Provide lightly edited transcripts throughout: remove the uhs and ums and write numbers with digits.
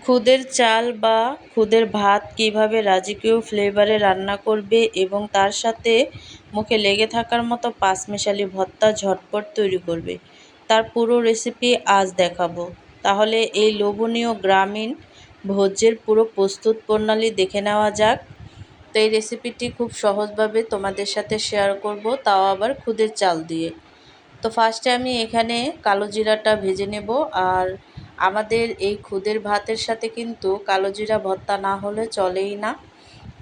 খুদের চাল বা খুদের ভাত কিভাবে রাজকীয় ফ্লেভারে রান্না করবে এবং তার সাথে মুখে লেগে থাকার মতো পাঁচমিশালি ভর্তা ঝটপট তৈরি করবে, তার পুরো রেসিপি আজ দেখাবো। তাহলে এই লোভনীয় গ্রামীণ ভোজ্যের পুরো প্রস্তুত প্রণালী দেখে নেওয়া যাক। তো এই রেসিপিটি খুব সহজভাবে তোমাদের সাথে শেয়ার করব, তাও আবার খুদের চাল দিয়ে। তো ফার্স্টে আমি এখানে কালো জিরাটা ভেজে নেব। আর আমাদের এই খুদের ভাতের সাথে কিন্তু কালো জিরা ভর্তা না হলে চলেই না।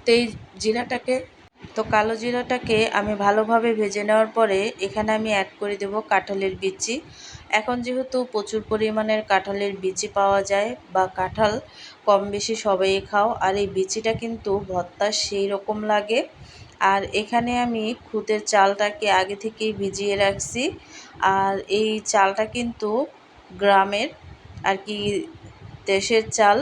তো এই জিরাটাকে কালো জিরাটাকে আমি ভালোভাবে ভেজে নেওয়ার পরে এখানে আমি অ্যাড করে দেব কাঁঠালের বিচি। এখন যেহেতু প্রচুর পরিমাণের কাঁঠালের বিচি পাওয়া যায় বা কাঁঠাল কম বেশি সবাই খাও, আর এই বিচিটা কিন্তু ভর্তা সেই রকম লাগে। আর এখানে আমি খুদের চালটাকে আগে থেকেই ভিজিয়ে রাখছি। আর এই চালটা কিন্তু গ্রামের আর কি দেশের চাল।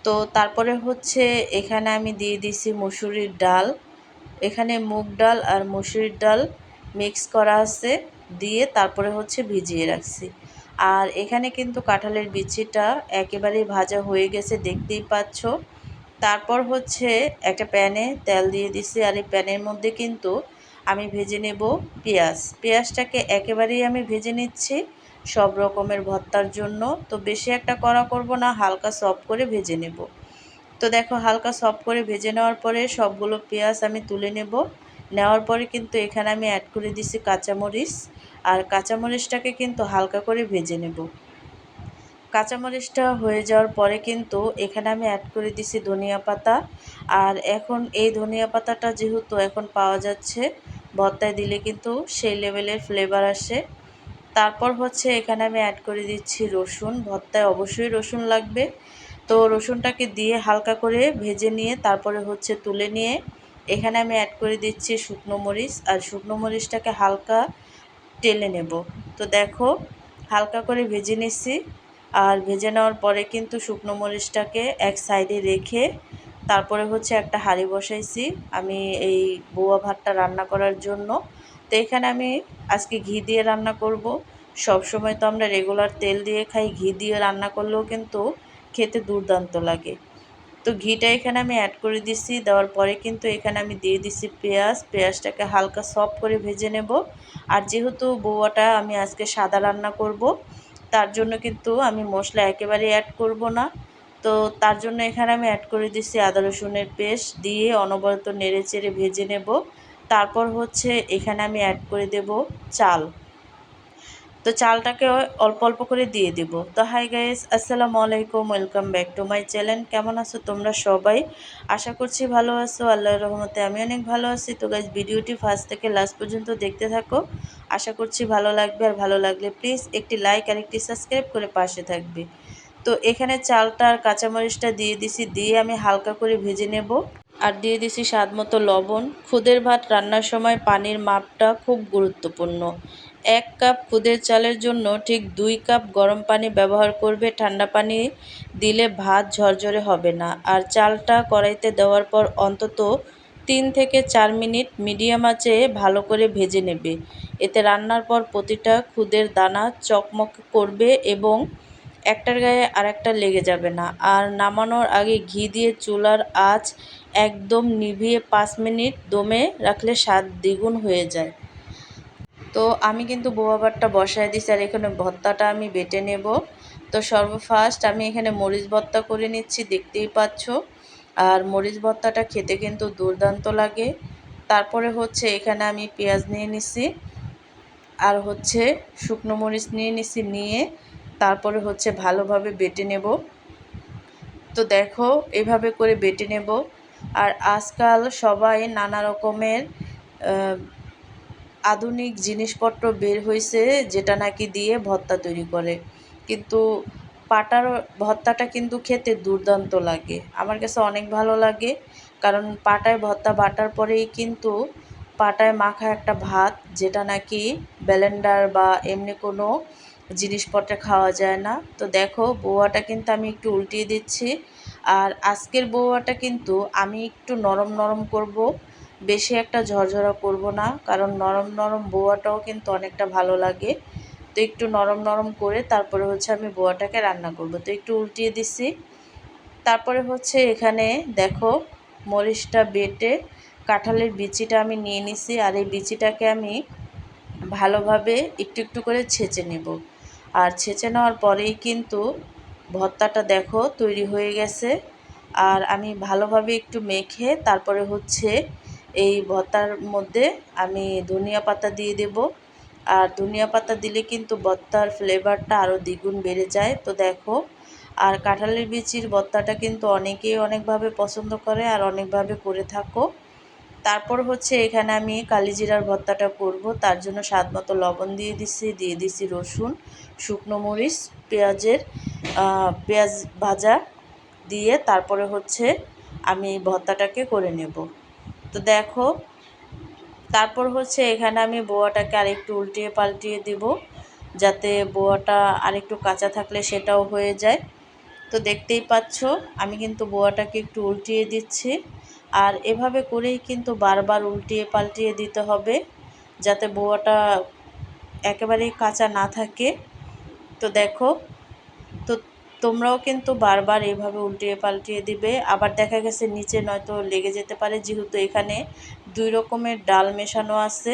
তো তারপরে হচ্ছে এখানে আমি দিয়ে দিছি মসুরির ডাল। এখানে মুগ ডাল আর মসুরির ডাল মিক্স করা আছে, দিয়ে তারপরে হচ্ছে ভিজিয়ে রাখছি। আর এখানে কিন্তু কাঁঠালের বিচিটা একেবারেই ভাজা হয়ে গেছে, দেখতেই পাচ্ছ। তারপর হচ্ছে একটা প্যানে তেল দিয়ে দিছি, আর এই প্যানের মধ্যে কিন্তু আমি ভেজে নেব পেঁয়াজ। পেঁয়াজটাকে একেবারেই আমি ভেজে নিচ্ছি সব রকমের ভর্তার জন্য। তো বেশি একটা কড়া করব না, হালকা সফট করে ভেজে নেব। তো দেখো, হালকা সফট করে ভেজে নেওয়ার পরে সবগুলো পেঁয়াজ আমি তুলে নেব। নেওয়ার পরে কিন্তু এখানে আমি অ্যাড করে দিছি কাঁচামরিচ। আর কাঁচামরিচটাকে কিন্তু হালকা করে ভেজে নেব। কাঁচামরিচটা হয়ে যাওয়ার পরে কিন্তু এখানে আমি অ্যাড করে দিছি ধনিয়া পাতা। আর এখন এই ধনিয়া পাতাটা যেহেতু এখন পাওয়া যাচ্ছে, ভর্তায় দিলে কিন্তু সেই লেভেলের ফ্লেভার আসে। তারপর হচ্ছে এখানে আমি অ্যাড করে দিচ্ছি রসুন। ভর্তায় অবশ্যই রসুন লাগবে। তো রসুনটাকে দিয়ে হালকা করে ভেজে নিয়ে তারপরে হচ্ছে তুলে নিয়ে এখানে আমি অ্যাড করে দিচ্ছি শুকনো মরিচ। আর শুকনো মরিচটাকে হালকা টেলে নেব। তো দেখো, হালকা করে ভেজে নিচ্ছি। আর ভেজে নেওয়ার পরে কিন্তু শুকনো মরিচটাকে এক সাইডে রেখে তারপরে হচ্ছে একটা হাঁড়ি বসাইছি আমি এই বউয়া ভাতটা রান্না করার জন্য। তো এখানে আমি আজকে ঘি দিয়ে রান্না করব। সব সময় তো আমরা রেগুলার তেল দিয়ে খাই, ঘি দিয়ে রান্না করলেও কিন্তু খেতে দুর্দান্ত লাগে। তো ঘিটা এখানে আমি অ্যাড করে দিছি। দেওয়ার পরে কিন্তু এখানে আমি দিয়ে দিছি পেঁয়াজ। পেঁয়াজটাকে হালকা সফট করে ভেজে নেব। আর যেহেতু বউয়াটা আমি আজকে সাদা রান্না করব, তার জন্য কিন্তু আমি মশলা একেবারেই অ্যাড করব না। তো তার জন্য এখানে আমি অ্যাড করে দিছি আদা রসুনের পেস্ট, দিয়ে অনবরত নেড়ে চেড়ে ভেজে নেব। তারপর হচ্ছে এখানে আমি অ্যাড করে দেব চাল। তো চালটাকে অল্প অল্প করে দিয়ে দেব। তো হাই গাইস, আসসালামু আলাইকুম, welcome back to my channel. কেমন আছো তোমরা সবাই? আশা করছি ভালো আছো। আল্লাহর রহমতে আমি অনেক ভালো আছি। তো গাইস, ভিডিওটি ফার্স্ট থেকে লাস্ট পর্যন্ত দেখতে থাকো। আশা করছি ভালো লাগবে। আর ভালো লাগলে প্লিজ একটি লাইক আর একটি সাবস্ক্রাইব করে পাশে থাকবে। তো এখানে চালটা আর কাঁচামরিচটা দিয়ে দিছি, দিয়ে আমি হালকা করে ভেজে নেব। আর দিয়ে দিছি স্বাদ মতো লবণ। খুদের ভাত রান্নার সময় পানির মাপটা খুব গুরুত্বপূর্ণ। 1 কাপ খুদের চালের জন্য ঠিক 2 কাপ গরম পানি ব্যবহার করবে। ঠান্ডা পানি দিলে ভাত ঝরঝরে হবে না। আর চালটা কড়াইতে দেওয়ার পর অন্তত 3 থেকে 4 মিনিট মিডিয়াম আঁচে ভালো করে ভেজে নেবে। এতে রান্নার পর প্রতিটা খুদের দানা চকমক করবে এবং একটার গায়ে আরেকটা লেগে যাবে না। আর নামানোর আগে ঘি দিয়ে চুলার আঁচ একদম নিভিয়ে 5 মিনিট দমে রাখলে স্বাদ দ্বিগুণ হয়ে যায়। তো আমি কিন্তু বোয়া ভাতটা বসায় দিছি, আর এখানে ভর্তাটা আমি বেটে নেব। তো সর্বফার্স্ট আমি এখানে মরিচ ভর্তা করে নিচ্ছি, দেখতেই পাচ্ছ। আর মরিচ ভর্তাটা খেতে কিন্তু দুর্দান্ত লাগে। তারপরে হচ্ছে এখানে আমি পেঁয়াজ নিয়ে নিছি, আর হচ্ছে শুকনো মরিচ নিয়ে নিছি, নিয়ে তারপরে হচ্ছে ভালোভাবে বেটে নেব। তো দেখো, এভাবে করে বেটে নেব। আর আজকাল সবাই নানা রকমের আধুনিক জিনিসপত্র বের হয়েছে, যেটা নাকি দিয়ে ভর্তা তৈরি করে। কিন্তু পাটার ভর্তাটা কিন্তু খেতে দুর্দান্ত লাগে, আমার কাছে অনেক ভালো লাগে। কারণ পাটায় ভর্তা বাটার পরেই কিন্তু পাটায় মাখা একটা ভাত, যেটা নাকি ব্লেন্ডার বা এমনি কোনো জিনিসপত্রে খাওয়া যায় না। তো দেখো, বউয়াটা কিন্তু আমি একটু উল্টিয়ে দিচ্ছি। আর আজকের বউয়াটা কিন্তু আমি একটু নরম নরম করব, বেশি একটা ঝরঝরা করব না, কারণ নরম নরম বউয়াটাও কিন্তু অনেকটা ভালো লাগে। তো একটু নরম নরম করে তারপরে হচ্ছে আমি বউয়াটাকে রান্না করব। তো একটু উল্টিয়ে দিচ্ছি। তারপরে হচ্ছে এখানে দেখো মরিচটা বেটে কাঁঠালের বিচিটা আমি নিয়ে নিছি, আর এই বিচিটাকে আমি ভালোভাবে একটু একটু করে ছেঁচে নেব। আর ছেঁচে নেওয়ার পরেই কিন্তু ভর্তাটা দেখো তৈরি হয়ে গেছে। আর আমি ভালোভাবে একটু মেখে তারপরে হচ্ছে এই ভর্তার মধ্যে আমি ধনিয়া পাতা দিয়ে দেব। আর ধনিয়া পাতা দিলে কিন্তু ভর্তার ফ্লেভারটা আরও দ্বিগুণ বেড়ে যায়। তো দেখো, আর কাঁঠালের বিচির ভর্তাটা কিন্তু অনেকেই অনেকভাবে পছন্দ করে আর অনেকভাবে করে থাকো। তারপর হচ্ছে এখানে আমি কালিজিরার ভর্তাটা করব, তার জন্য স্বাদ মতো লবণ দিয়ে দিছি রসুন, শুকনো মরিচ, পেঁয়াজ ভাজা দিয়ে তারপরে হচ্ছে আমি ভর্তাটাকে করে নেব। তো দেখো, তারপর হচ্ছে এখানে আমি বোয়াটাকে আরেকটু উল্টিয়ে পাল্টিয়ে দেব, যাতে বোয়াটা আরেকটু কাঁচা থাকলে সেটাও হয়ে যায়। তো দেখতেই পাচ্ছ আমি কিন্তু বোয়াটাকে একটু উল্টিয়ে দিচ্ছি। আর এভাবে করেই কিন্তু বারবার উল্টিয়ে পাল্টিয়ে দিতে হবে, যাতে বোয়াটা একেবারেই কাঁচা না থাকে। তো দেখো, তো তোমরাও কিন্তু বারবার এইভাবে উল্টিয়ে পাল্টিয়ে দিবে। আবার দেখা গেছে নিচে নয়তো লেগে যেতে পারে, যেহেতু এখানে 2 রকমের ডাল মেশানো আছে।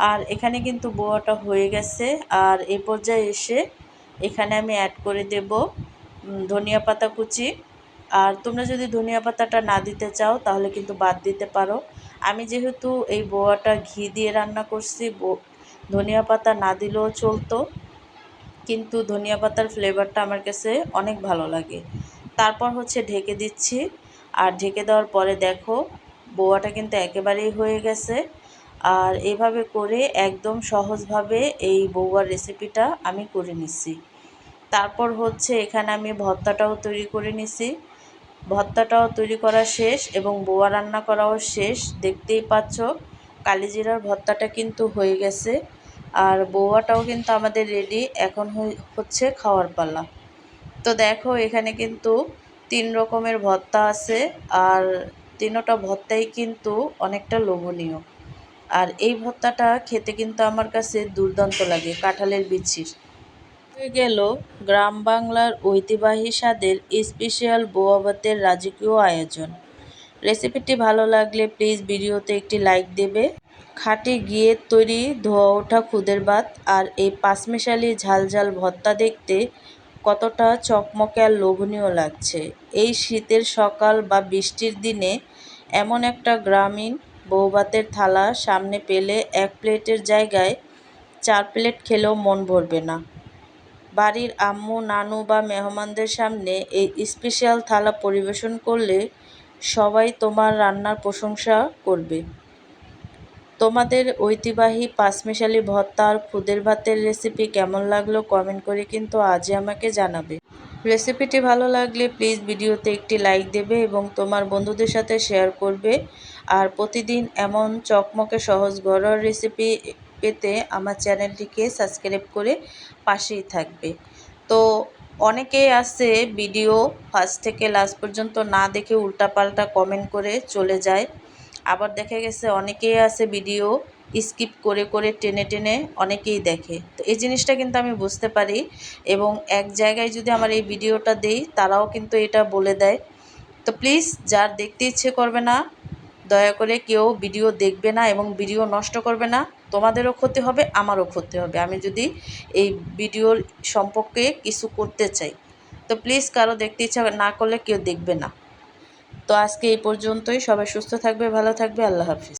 আর এখানে কিন্তু বোয়াটা হয়ে গেছে। আর এই পর্যায়ে এসে এখানে আমি অ্যাড করে দেব ধনিয়া পাতা কুচি। আর তোমরা যদি ধনিয়া পাতাটা না দিতে চাও তাহলে কিন্তু বাদ দিতে পারো। আমি যেহেতু এই বোয়াটা ঘি দিয়ে রান্না করছি, ধনিয়া পাতা না দিলেও চলতো, কিন্তু ধনিয়া পাতার ফ্লেভারটা আমার কাছে অনেক ভালো লাগে। তারপর হচ্ছে ঢেকে দিচ্ছি। আর ঢেকে দেওয়ার পরে দেখো বোয়াটা কিন্তু একেবারেই হয়ে গেছে। আর এভাবে করে একদম সহজভাবে এই বউয়ার রেসিপিটা আমি করে নিছি। তারপর হচ্ছে এখানে আমি ভর্তাটাও তৈরি করে নিছি। ভর্তাটাও তৈরি করা শেষ এবং বোয়া রান্না করাও শেষ। দেখতেই পাচ্ছ কালিজিরার ভর্তাটা কিন্তু হয়ে গেছে। আর বউয়াটাও কিন্তু আমাদের রেডি। এখন হচ্ছে খাওয়ার পালা। তো দেখো এখানে কিন্তু 3 রকমের ভর্তা আছে। আর তিনোটা ভর্তাই কিন্তু অনেকটা লোভনীয়। আর এই ভর্তাটা খেতে কিন্তু আমার কাছে দুর্দান্ত লাগে কাঁঠালের বিচির। হয়ে গেল গ্রাম বাংলার ঐতিহ্যবাহী স্বাদের স্পেশাল বোয়া ভাতের রাজকীয় আয়োজন। রেসিপিটি ভালো লাগলে প্লিজ ভিডিওতে একটি লাইক দেবে। খাঁটি ঘিয়ের তৈরি ধোয়া ওঠা খুদের ভাত আর এই পাঁচমিশালি ঝাল ঝাল ভর্তা দেখতে কতটা চকমকে আর লোভনীয় লাগছে। এই শীতের সকাল বা বৃষ্টির দিনে এমন একটা গ্রামীণ বউভাতের থালা সামনে পেলে 1 প্লেটের জায়গায় 4 প্লেট খেলেও মন ভরবে না। বাড়ির আম্মু, নানু বা মেহমানদের সামনে এই স্পেশাল থালা পরিবেশন করলে সবাই তোমার রান্নার প্রশংসা করবে। তোমাদের ঐতিহ্যবাহী পাঁচমিশালি ভর্তা আর খুদের ভাতের রেসিপি কেমন লাগলো কমেন্ট করে কিন্তু আজই আমাকে জানাবে। রেসিপিটি ভালো লাগলে প্লিজ ভিডিওতে একটি লাইক দেবে এবং তোমার বন্ধুদের সাথে শেয়ার করবে। আর প্রতিদিন এমন চকমকে সহজ ঘরোয়া রেসিপি পেতে আমার চ্যানেলটিকে সাবস্ক্রাইব করে পাশেই থাকবে। তো অনেকেই আছে ভিডিও ফার্স্ট থেকে লাস্ট পর্যন্ত না দেখে উল্টাপাল্টা কমেন্ট করে চলে যায়। আবার দেখা গেছে অনেকেই আছে ভিডিও স্কিপ করে করে টেনে টেনে অনেকেই দেখে। তো এই জিনিসটা কিন্তু আমি বুঝতে পারি এবং এক জায়গায় যদি আমার এই ভিডিওটা দেই তারাও কিন্তু এটা বলে দেয়। তো প্লিজ যার দেখতে ইচ্ছে করবে না দয়া করে কেউ ভিডিও দেখবে না এবং ভিডিও নষ্ট করবে না। তোমাদেরও ক্ষতি হবে, আমারও ক্ষতি হবে আমি যদি এই ভিডিওর সম্পর্কে কিছু করতে চাই। তো প্লিজ কারো দেখতে ইচ্ছা না করলে কেউ দেখবে না। তো আজকে এই পর্যন্তই। সবাই সুস্থ থাকবে, ভালো থাকবে। আল্লাহ হাফিজ।